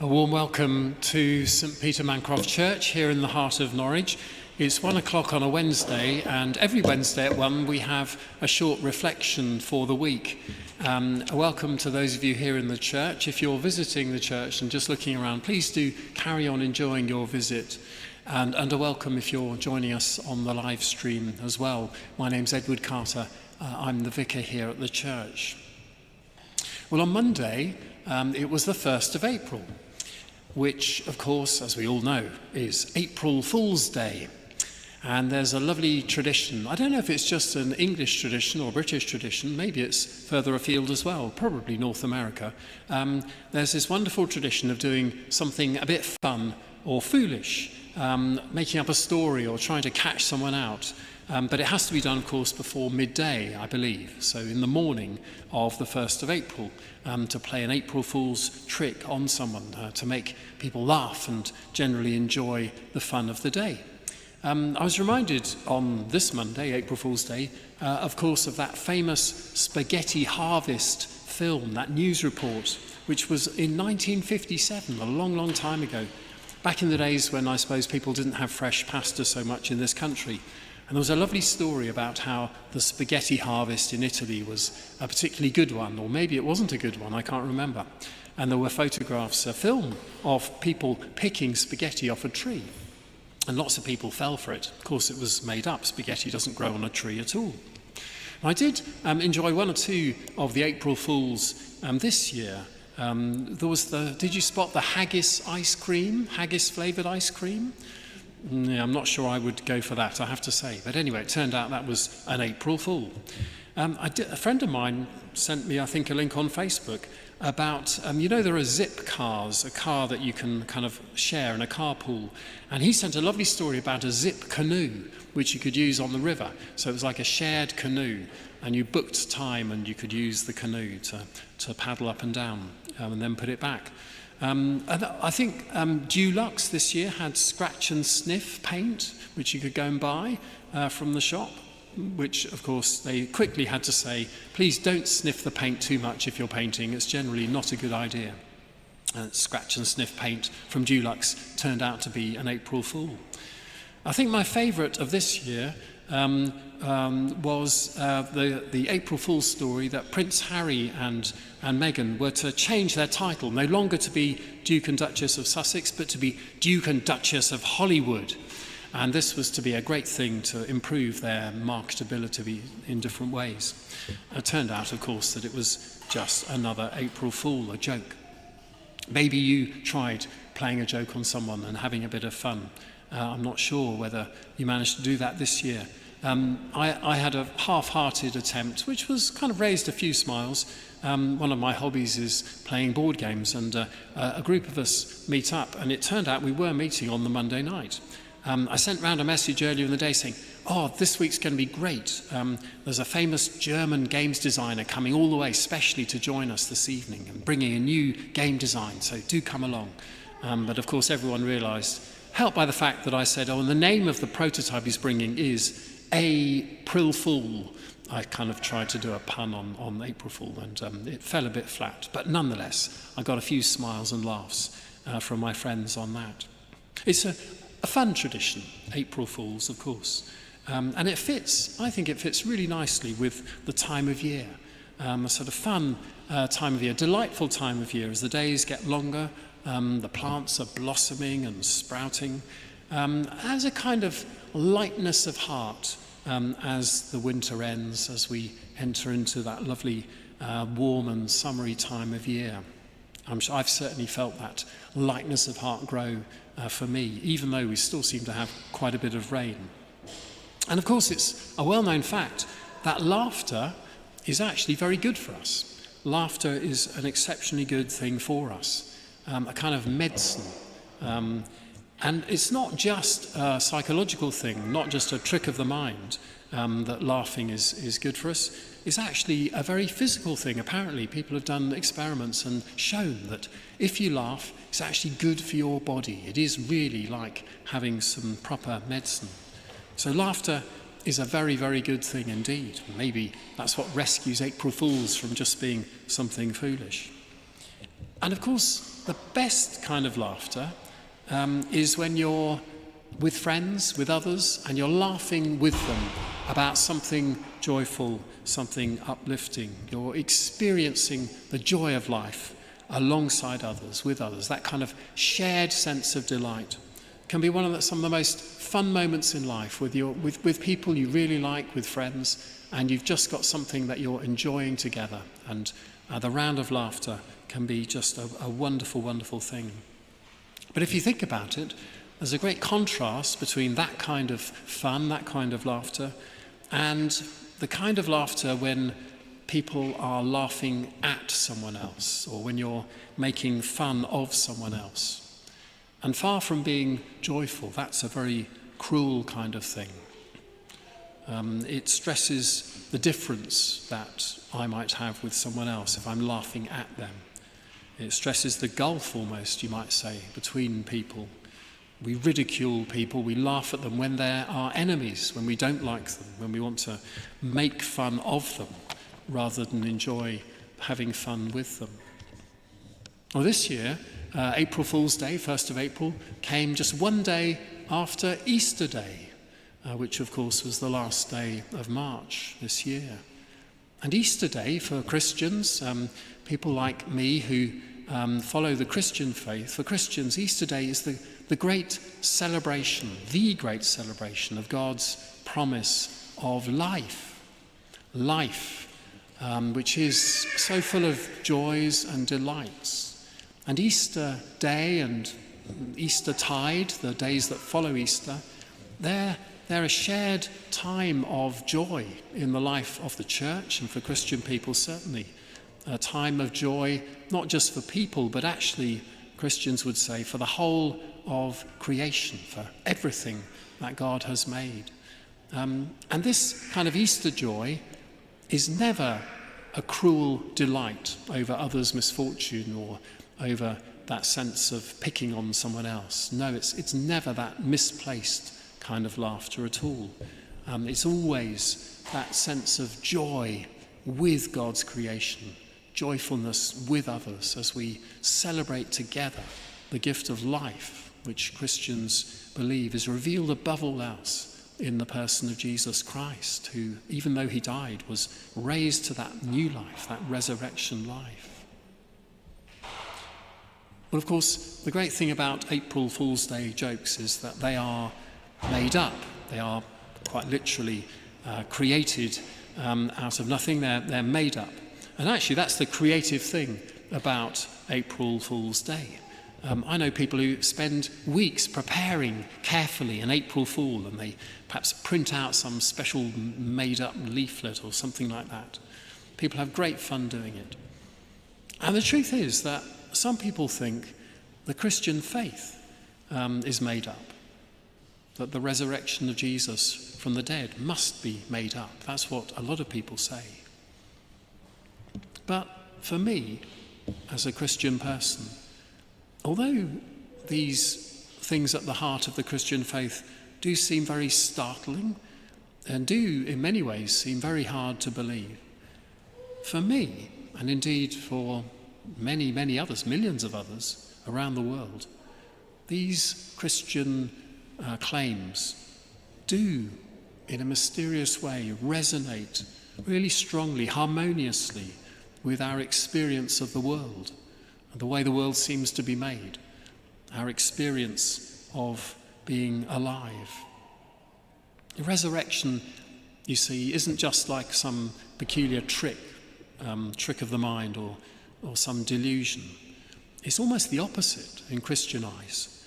A warm welcome to St Peter Mancroft Church here in the heart of Norwich. It's 1 o'clock on a Wednesday, and every Wednesday at 1 we have a short reflection for the week. A welcome to those of you here in the church. If you're visiting the church and just looking around, please do carry on enjoying your visit. And a welcome if you're joining us on the live stream as well. My name's Edward Carter. I'm the vicar here at the church. Well, on Monday, it was the 1st of April, which, of course, as we all know, is April Fool's Day. And there's a lovely tradition. I don't know if it's just an English tradition or British tradition. Maybe it's further afield as well, probably North America. There's this wonderful tradition of doing something a bit fun or foolish, making up a story or trying to catch someone out. But it has to be done, of course, before midday, I believe. So in the morning of the 1st of April, to play an April Fool's trick on someone, to make people laugh and generally enjoy the fun of the day. I was reminded on this Monday, April Fool's Day, of course, of that famous spaghetti harvest film, that news report, which was in 1957, a long, long time ago, back in the days when I suppose people didn't have fresh pasta so much in this country. And there was a lovely story about how the spaghetti harvest in Italy was a particularly good one, or maybe it wasn't a good one, I can't remember. And there were photographs, a film of people picking spaghetti off a tree. And lots of people fell for it. Of course, it was made up. Spaghetti doesn't grow on a tree at all. I did enjoy one or two of the April Fools this year. There was did you spot the haggis ice cream, haggis flavoured ice cream? Yeah, I'm not sure I would go for that, I have to say. But anyway, it turned out that was an April Fool. A friend of mine sent me, I think, a link on Facebook about, there are zip cars, a car that you can kind of share in a carpool. And he sent a lovely story about a zip canoe, which you could use on the river. So it was like a shared canoe, and you booked time and you could use the canoe to paddle up and down and then put it back. And I think Dulux this year had scratch and sniff paint, which you could go and buy from the shop, which, of course, they quickly had to say, please don't sniff the paint too much if you're painting. It's generally not a good idea. Scratch and sniff paint from Dulux turned out to be an April Fool. I think my favourite of this year was the April Fool's story that Prince Harry and Meghan were to change their title, no longer to be Duke and Duchess of Sussex, but to be Duke and Duchess of Hollywood. And this was to be a great thing to improve their marketability in different ways. It turned out, of course, that it was just another April Fool, a joke. Maybe you tried playing a joke on someone and having a bit of fun. I'm not sure whether you managed to do that this year. I had a half-hearted attempt, which was kind of raised a few smiles. One of my hobbies is playing board games, and a group of us meet up, and it turned out we were meeting on the Monday night. I sent round a message earlier in the day saying, this week's going to be great. There's a famous German games designer coming all the way specially to join us this evening and bringing a new game design, so do come along. But of course everyone realised, helped by the fact that I said, and the name of the prototype he's bringing is April Fool. I kind of tried to do a pun on April Fool, and it fell a bit flat. But nonetheless, I got a few smiles and laughs from my friends on that. It's a fun tradition, April Fools, of course. And I think it fits really nicely with the time of year. A sort of fun time of year, delightful time of year as the days get longer, the plants are blossoming and sprouting. As a kind of lightness of heart as the winter ends, as we enter into that lovely warm and summery time of year. I've certainly felt that lightness of heart grow for me, even though we still seem to have quite a bit of rain. And of course, it's a well-known fact that laughter is actually very good for us. Laughter is an exceptionally good thing for us, a kind of medicine. And it's not just a psychological thing, not just a trick of the mind, that laughing is good for us. It's actually a very physical thing. Apparently, people have done experiments and shown that if you laugh, it's actually good for your body. It is really like having some proper medicine. So laughter is a very, very good thing indeed. Maybe that's what rescues April Fools from just being something foolish. And of course, the best kind of laughter is when you're with friends, with others, and you're laughing with them about something joyful, something uplifting. You're experiencing the joy of life alongside others, with others. That kind of shared sense of delight can be some of the most fun moments in life with people you really like, with friends, and you've just got something that you're enjoying together. And the round of laughter can be just a wonderful, wonderful thing. But if you think about it, there's a great contrast between that kind of fun, that kind of laughter, and the kind of laughter when people are laughing at someone else, or when you're making fun of someone else. And far from being joyful, that's a very cruel kind of thing. It stresses the difference that I might have with someone else if I'm laughing at them. It stresses the gulf, almost, you might say, between people. We ridicule people, we laugh at them when they're our enemies, when we don't like them, when we want to make fun of them rather than enjoy having fun with them. Well, this year, April Fool's Day, 1st of April, came just one day after Easter Day, which of course was the last day of March this year. And Easter Day for Christians, people like me who follow the Christian faith, for Christians, Easter Day is the great celebration of God's promise of life, which is so full of joys and delights. And Easter Day and Easter Tide, the days that follow Easter, they're a shared time of joy in the life of the church, and for Christian people certainly. A time of joy, not just for people, but actually, Christians would say, for the whole of creation, for everything that God has made. And this kind of Easter joy is never a cruel delight over others' misfortune or over that sense of picking on someone else. No, it's never that misplaced kind of laughter at all. It's always that sense of joy with God's creation, joyfulness with others as we celebrate together the gift of life, which Christians believe is revealed above all else in the person of Jesus Christ, who, even though he died, was raised to that new life, that resurrection life. Well, of course, the great thing about April Fool's Day jokes is that they are made up. They are quite literally created out of nothing. They're made up. And actually, that's the creative thing about April Fool's Day. I know people who spend weeks preparing carefully an April Fool, and they perhaps print out some special made-up leaflet or something like that. People have great fun doing it. And the truth is that some people think the Christian faith is made up, that the resurrection of Jesus from the dead must be made up. That's what a lot of people say. But for me, as a Christian person, although these things at the heart of the Christian faith do seem very startling and do in many ways seem very hard to believe, for me, and indeed for many, many others, millions of others around the world, these Christian claims do, in a mysterious way, resonate really strongly, harmoniously with our experience of the world and the way the world seems to be made, our experience of being alive. The resurrection, you see, isn't just like some peculiar trick of the mind or some delusion. It's almost the opposite in Christian eyes.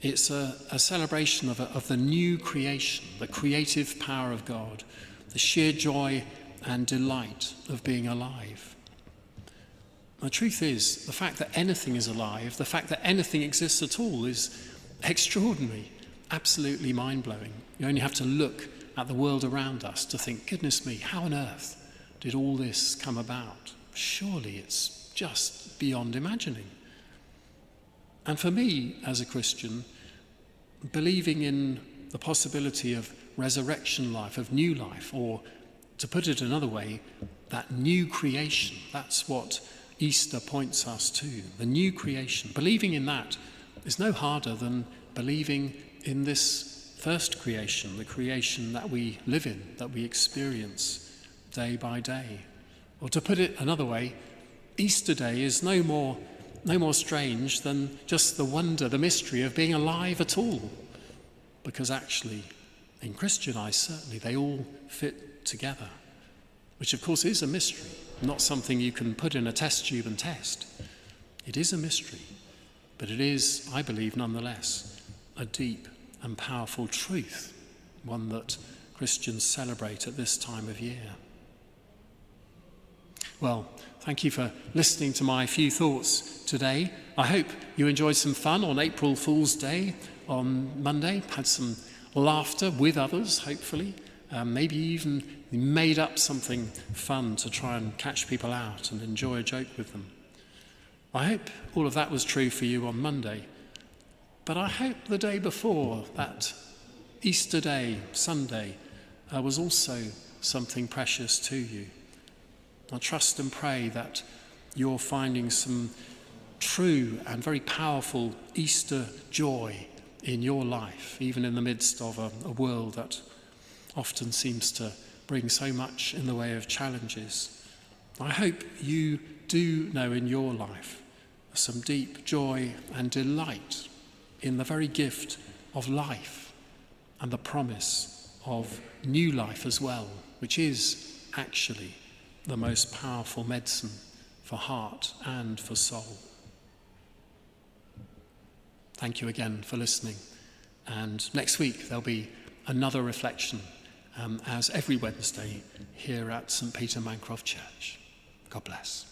It's a celebration of the new creation, the creative power of God, the sheer joy and delight of being alive. The truth is, the fact that anything is alive, the fact that anything exists at all is extraordinary, absolutely mind-blowing. You only have to look at the world around us to think, goodness me, how on earth did all this come about? Surely it's just beyond imagining. And for me, as a Christian, believing in the possibility of resurrection life, of new life, or to put it another way, that new creation. That's what Easter points us to, the new creation. Believing in that is no harder than believing in this first creation, the creation that we live in, that we experience day by day. Or to put it another way, Easter Day is no more strange than just the wonder, the mystery of being alive at all. Because actually, in Christian eyes, certainly, they all fit together, which of course is a mystery, not something you can put in a test tube and test. It is a mystery, but it is, I believe, nonetheless, a deep and powerful truth, one that Christians celebrate at this time of year. Well, thank you for listening to my few thoughts today. I hope you enjoyed some fun on April Fool's Day on Monday, had some laughter with others, hopefully. Maybe even made up something fun to try and catch people out and enjoy a joke with them. I hope all of that was true for you on Monday. But I hope the day before, that Easter Day, Sunday, was also something precious to you. I trust and pray that you're finding some true and very powerful Easter joy in your life, even in the midst of a world that often seems to bring so much in the way of challenges. I hope you do know in your life some deep joy and delight in the very gift of life and the promise of new life as well, which is actually the most powerful medicine for heart and for soul. Thank you again for listening. And next week there'll be another reflection, as every Wednesday here at St. Peter Mancroft Church. God bless.